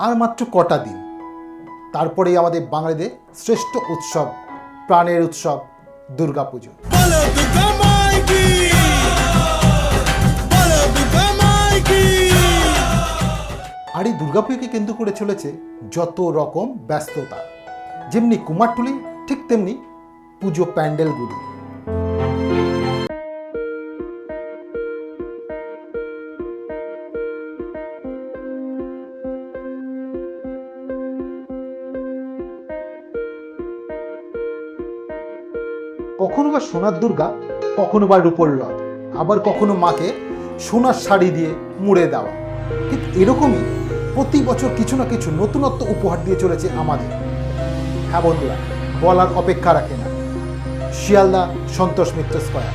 আর মাত্র কটা দিন, তারপরেই আমাদের বাঙালিদের শ্রেষ্ঠ উৎসব, প্রাণের উৎসব দুর্গাপুজো। আর এই দুর্গাপুজোকে কেন্দ্র করে চলেছে যত রকম ব্যস্ততা। যেমনি কুমারটুলি, ঠিক তেমনি পুজো প্যান্ডেলগুলি। কখনো বা সোনার দুর্গা, কখনো বা রূপোর রথ, আবার কখনো মাকে সোনার শাড়ি দিয়ে মুড়ে দেওয়া। ঠিক এরকমই প্রতি বছর কিছু না কিছু নতুনত্ব উপহার দিয়ে চলেছে আমাদের। হ্যাঁ বন্ধুরা, বলার অপেক্ষা রাখে না। শিয়ালদা সন্তোষ মিত্র স্কয়ার।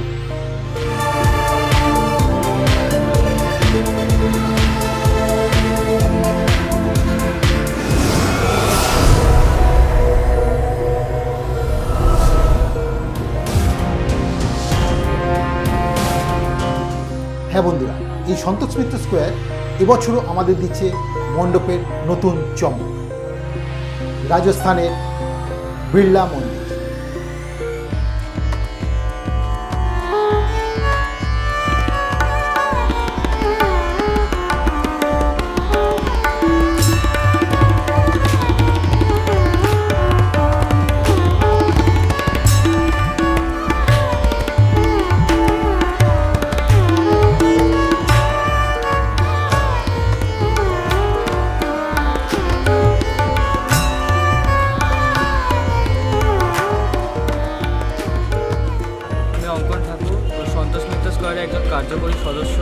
হ্যাঁ বন্ধুরা, এই সন্তোষ মিত্র স্কোয়ার এবছরও আমাদের দিচ্ছে মণ্ডপের নতুন চমক। রাজস্থানের বিড়লা মন্দির। সন্তোষ মিত্র স্কোয়ারের একজন কার্যকরী সদস্য।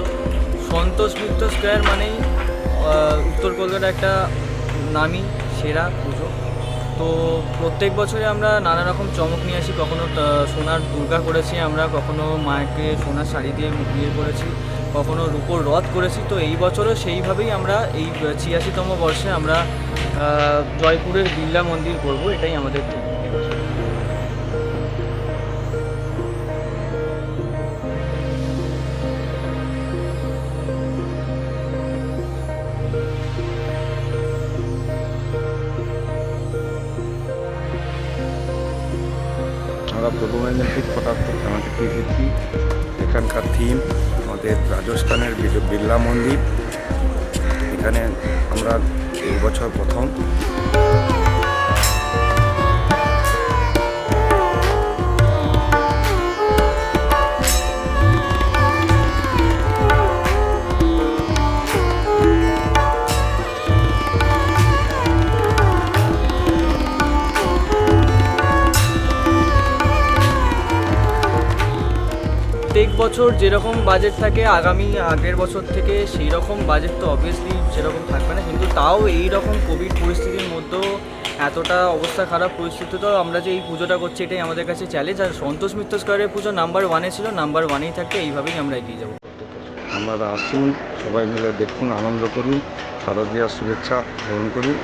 সন্তোষ মিত্র স্কোয়ার মানেই উত্তর কলকাতার একটা নামী সেরা পুজো। তো প্রত্যেক বছরে আমরা নানা রকম চমক নিয়ে আসি। কখনো সোনার দুর্গা করেছি আমরা, কখনো মাকে সোনার শাড়ি দিয়ে বিয়ে করেছি, কখনো রূপোর রথ করেছি। তো এই বছরও সেইভাবেই আমরা এই 86তম বর্ষে আমরা জয়পুরের বিড়লা মন্দির করব, এটাই আমাদের এবছর। আমরা পূর্ব মেদিনীপুর পদার্থ আমাকে এসেছি। এখানকার থিম আমাদের রাজস্থানের বিড়লা মন্দির। এখানে আমরা এই বছর প্রথম প্রত্যেক বছর যেরকম বাজেট থাকে আগের বছর থেকে সেই রকম বাজেট তো অবভিয়াসলি সেরকম থাকবে না, কিন্তু তাও এই রকম কোভিড পরিস্থিতির মধ্যেও এতটা অবস্থা খারাপ পরিস্থিতিতেও আমরা যে এই পুজোটা করছি এটাই আমাদের কাছে চ্যালেঞ্জ। আর সন্তোষ মিত্র স্কোয়ারের পুজো নাম্বার 1-এ ছিল, নাম্বার 1-এই থাকবে, এইভাবেই আমরা এগিয়ে যাবো। আপনারা আসুন, সবাই মিলে দেখুন, আনন্দ করুন, শারদীয়ার শুভেচ্ছা গ্রহণ করুন।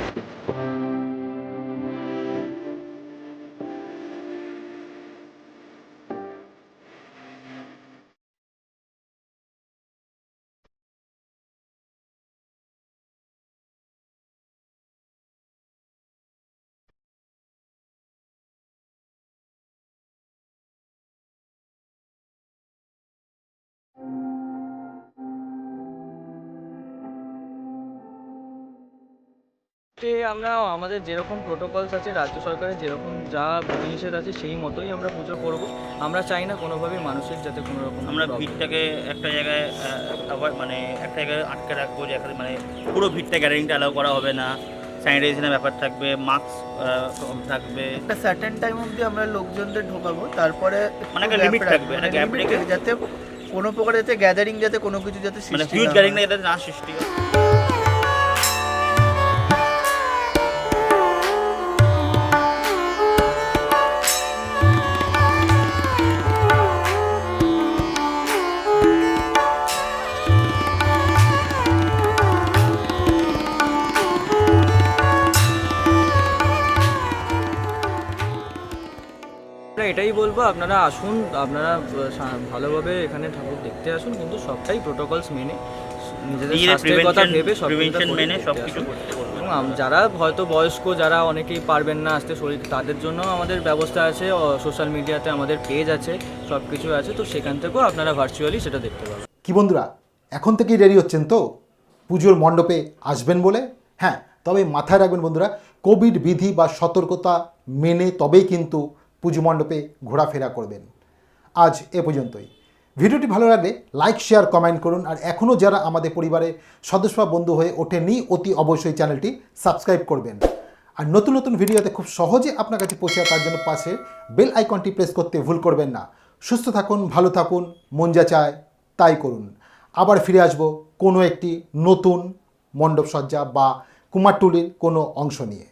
আমরা আমাদের যেরকম প্রোটোকলস আছে, রাজ্য সরকারের যেরকম যা বিধিনিষেধ আছে সেই মতোই আমরা পুজো করব। আমরা চাই না কোনোভাবেই মানুষের যাতে কোনো রকম আমরা ভিড়টাকে একটা জায়গায় মানে একটা জায়গায় আটকে রাখবো, যেখানে মানে পুরো ভিড়টা গ্যাদারিংটা অ্যালাউ করা হবে না। স্যানিটাইজেশনের ব্যাপার থাকবে, মাস্ক থাকবে, একটা সার্টেন টাইম অবধি আমরা লোকজনদের ঢোকাবো, তারপরে মানে একটা লিমিট থাকবে, একটা গ্যাপ রেখে, যাতে কোনো প্রকার যাতে গ্যাদারিং যাতে কোনো কিছু যাতে মানে হিউজ গ্যাদারিং যাতে না সৃষ্টি হয়। এটাই বলবো, আপনারা আসুন, আপনারা ভালোভাবে এখানে ঠাকুর দেখতে আসুন, কিন্তু সবটাই প্রোটোকলস মেনে, নিজেদের স্বাস্থ্যের কথা ভেবে সব প্রিভেনশন মেনে সব কিছু করতে বলবো। এবং যারা হয়তো বয়স্ক, যারা অনেকেই পারবেন না আসতে শরীর, তাদের জন্য আমাদের ব্যবস্থা আছে, সোশ্যাল মিডিয়াতে আমাদের পেজ আছে, সব কিছু আছে, তো সেখান থেকেও আপনারা ভার্চুয়ালি সেটা দেখতে পাবেন। কি বন্ধুরা, এখন থেকেই রেডি হচ্ছেন তো পুজোর মণ্ডপে আসবেন বলে? হ্যাঁ, তবে মাথায় রাখবেন বন্ধুরা, কোভিড বিধি বা সতর্কতা মেনে তবেই কিন্তু পুজো মণ্ডপে ঘোরাফেরা করবেন। আজ এ পর্যন্তই। ভিডিওটি ভালো লাগলে লাইক, শেয়ার, কমেন্ট করুন। আর এখনও যারা আমাদের পরিবারের সদস্য বা বন্ধু হয়ে ওঠেননি, অতি অবশ্যই চ্যানেলটি সাবস্ক্রাইব করবেন। আর নতুন নতুন ভিডিওতে খুব সহজে আপনার কাছে পৌঁছে তার জন্য পাশে বেল আইকনটি প্রেস করতে ভুল করবেন না। সুস্থ থাকুন, ভালো থাকুন, মন যা চায় তাই করুন। আবার ফিরে আসব কোনো একটি নতুন মণ্ডপসজ্জা বা কুমারটুলির কোনো অংশ নিয়ে।